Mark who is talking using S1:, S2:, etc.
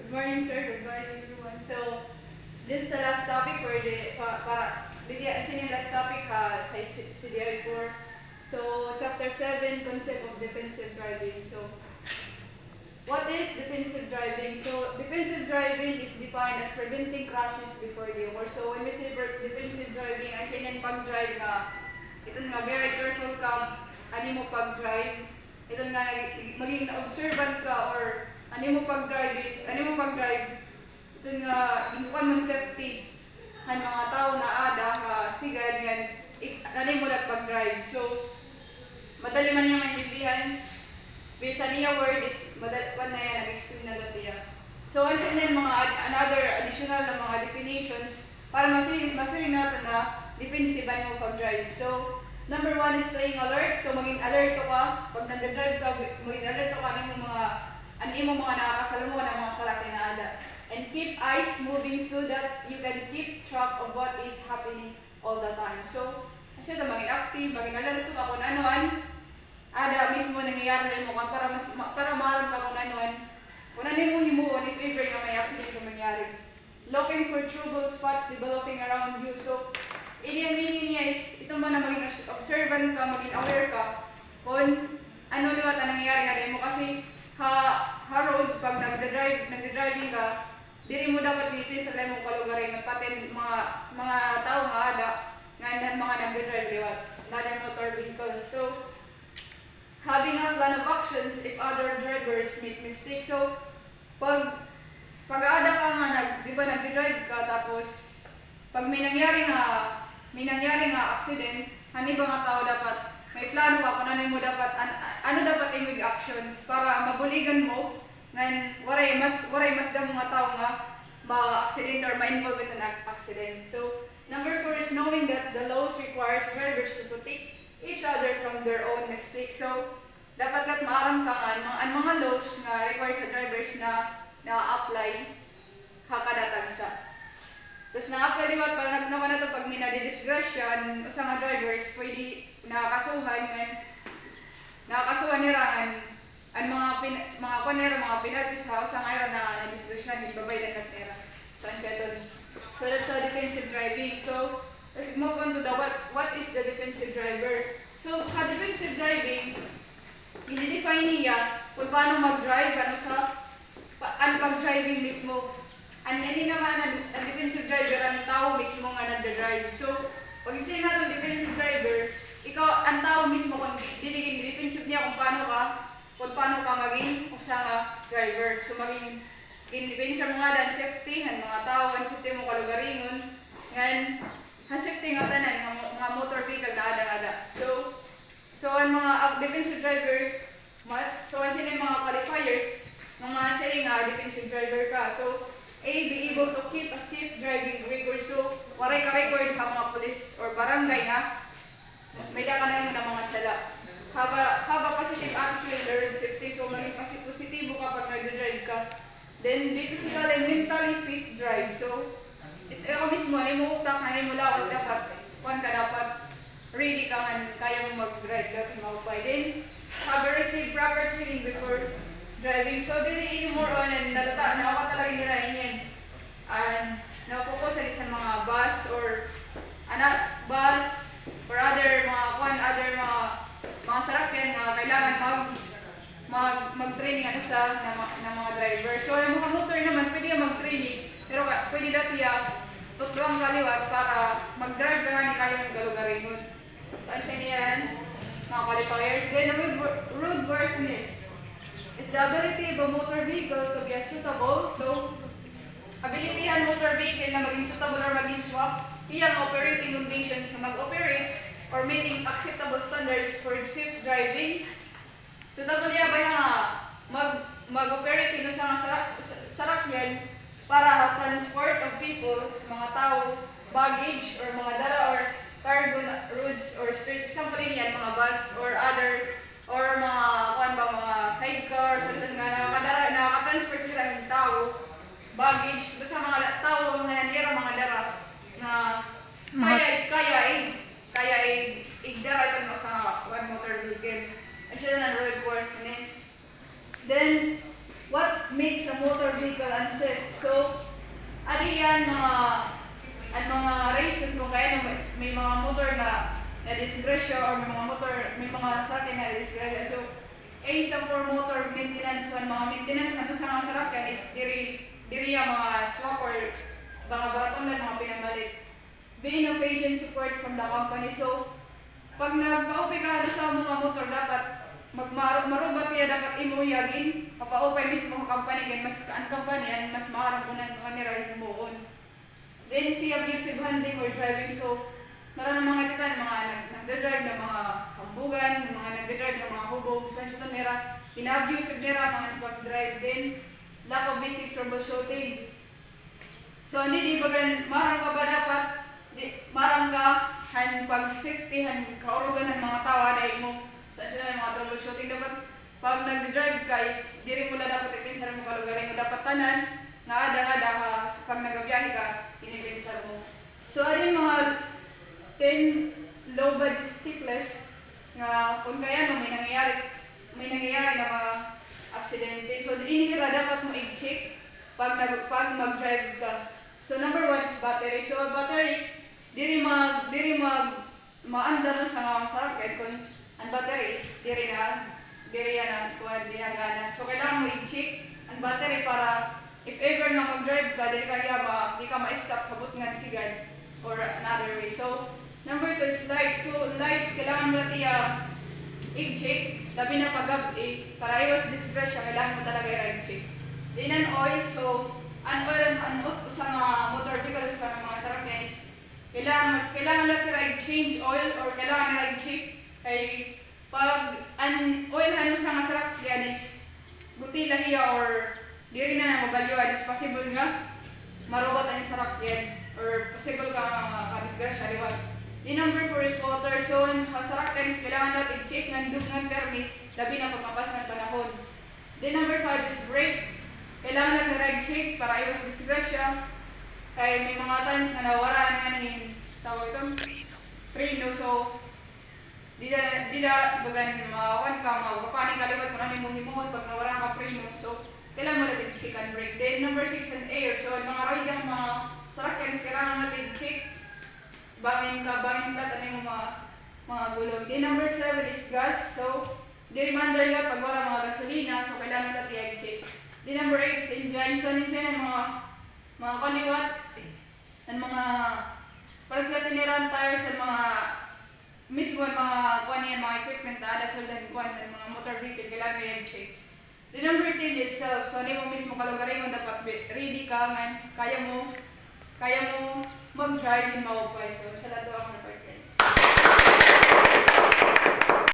S1: Good morning, sir. Good morning, everyone. So, this is the last topic for bigyan siya yung last topic sa CDI 4. So, chapter 7, concept of defensive driving. So, what is defensive driving? So, defensive driving is defined as preventing crashes before they occur. So, when we say defensive driving, ay siya yung pag-drive nga, ito nga, very careful ka, ano mo pag-drive, ito nga, maging observant ka, or ano mo pag-drive, ito nga, inukan mong safety, han mga tao na ada, sigad, nga, ano mo lang pag-drive. So, madali man niya maintindihan, sa niya word is, madali pa na yan, nag-explain na lang niya. So, ano siya mga another additional na mga definitions, para masiling natin na defensive ano mo pag-drive. So, number 1 is staying alert. So, maging alert ka, pag nag-drive ka, maging alert ka, ano mo mga nakakasalmo ng mga salaki na ada. And keep eyes moving so that you can keep track of what is happening all the time. So, kasi ito maging active, maging alert ka kung ano-an, ada mismo nangyayari mo ka para maalam ka kung ano-an. Kung ano mo himuon, if ever na may accident na mangyari. Looking for trouble spots developing around you. So, meaning niya is, ito mo na maging observant ka, maging aware ka kung ano liwat ang nangyayari nga mo. Kasi road, pag nagdadriving ka, diri mo dapat dito sa lemong kalugarin, pati mga tao nga ada, nga mga nagdadrive liwat, another motor vehicles. So, having a plan of actions if other drivers make mistakes. So, pag-aada ka nga, di ba nagdadrive ka, tapos pag may nangyari nga accident, hani ba nga tao dapat may plano ka kung ano mo dapat ano dapat yung actions para mabuligan mo ngan waray mas damo nga tao nga ma-accident or ma-involve with an accident. So, number 4 is knowing that the laws requires drivers to protect each other from their own mistakes. So, dapat kat maaram ka nga ang mga laws nga require sa drivers na na-apply hakadatag sa. Tapos na-apply liwat para naman na ito pag may nadidisgrasya sa mga drivers, pwede nakakasuhan nirangan ang mga penalties sa ngayon na nadisgrasya, ibabayad na nera. So, so that's the defensive driving. So, let's move on to the what is the defensive driver. So, defensive driving, i-define niya kung paano mag-drive, ang pag-driving mismo. Hindi naman ang defensive driver, ang tao mismo nga nagda-drive. So, pag isipin natin defensive driver, ikaw, ang tao mismo, kung diligin defensive niya kung paano ka maging usa nga driver. So, maging defensive mga dan safety, ang mga tao, ang safety mo kalugaringon, ang safety nga tanan, mga motor vehicle na ada-ada. So, ang mga defensive driver, ang sila yung mga qualifiers, mga sila nga defensive driver ka. So, be able to keep a safe driving record. So, waray ka-record ha mga police or barangay na, may dakanan mo ng mga sala. Haba positive attitude in road safety. So, maging positibo ka pag nag-drive ka. Then, be physically and mentally fit drive. So, ito mismo, ay mo utak, ay mo lawas, dapat ready ka nga, kaya mo mag-drive, dapat mag-apply. Then, have a receive proper training before driving. So, dili more on, and nawa talaga nila yan. And, na-focus sa mga bus or other mga sarakyan na kailangan mag-training ng mga driver. So, ang mga motor naman, pwede mag-training, pero pwede dati tutluang kaliwat para mag-drive ka nga ni kayong galugarin. So, siya niyan, mga qualifiers. Then, roadworthiness is the ability of a motor vehicle to be suitable. So, ability ang motor vehicle na maging suitable or maging swap, iyang operating conditions na mag-operate or meeting acceptable standards for safe driving. Suitable niya ba nga mag-operate ino sa sarakyan para transport of people, mga tao, baggage, or mga dala or cargo roads or streets. Example yan, mga bus or mga sidecar, nakaka-transport sila ng tao, baggage, basta mga tao, mga nangyara, mga dara na kaya igdara ito sa one motor vehicle. At siya na roadworthiness. Then, what makes a motor vehicle unsafe? So, ano yan mga reason kung kaya may mga motor na disgrasya or may mga sakyan na disgrasya. So, A sa for motor maintenance, mga maintenance na sa mga sakyan is diri mga swap or mga baraton lang mga pinamalit. B, innovation support from the company. So, pag nagpa-open ka sa mga motor, dapat marubat kaya dapat imuyagin mapa-open mismo ang company kaya mas ang company yan mas maharap po ng kanira yung muon. Then si abusive handling or driving. So maraming mga titan mga nagdadrive ng mga hambugan, mga nagdadrive ng mga hubog, so ito nila ina-abusive nila mga nagpag-drive. Then lack of basic troubleshooting. So hindi bagan marang ka ba dapat marang ka pag safety kaurugan ng mga tao dahil mo sa sila ng mga troubleshooting. Dapat pag nag-drive guys, diri mo na dapat ipinsa mo kalugarin mo dapat tanan nga ada ka pag nagabiyahe ka inipinsa mo. So alin mga 10 low budget checklist nga kung kaya mo may nangyayari na mga aksidente. So hindi ka dapat mo i-check pag mag-drive ka. So number 1 is battery. So battery diri maandar sa mga sakit kung ang battery is diri yan kuan dinagana. So kailangan mo i-check ang battery para if ever na mag-drive ka diri di ka ma-stop kabut nga sigad or another way. So number 2 is lights. So lights kailangan mo tiya i-check labi na pag-gabi para iwas disgrasya kailangan mo talaga i-check. Then an oil. So an oil sa mga motor vehicles sa mga sakyan is kailangan natin i-change oil or kailangan na i-check kay pag an oil sa mga sakyan is guti lahiya or diri na mabalyuan is possible nga marubat ang sakyan or possible ka ma-disgrasya liwat. The number 4 is water. So sa sakyan is kailangan natin i-check ng dugngan permi labi na pagkapas ng panahon. The number 5 is brake. Kailangan natin i-check para iwas disgrasya. Kaya may mga times na nawaraan nga nin tawag itong preno. So di bagan mawan ka magpapaning kaliwat kung ano yung himuhon pag nawaraan ka preno. So kailangan mo natin check and brake. Then number 6 is air. So mga roidang mga sarakyan kailangan natin check bangin flat ano yung mga gulong. Then number 7 is gas. So di reminder nga pag wala mga gasolina, so kailangan natin i-check. Then number 8 is engine. So engine mga kaliwat ang mga para sila tiniran tires sa mga mismo mga mga equipment na ada sa mga motor vehicle kailangan i-check. The number 10 is self. So hindi mo mismo kalugarin mo dapat ready ka man kaya mo mag-drive in maupay. So sa lato ang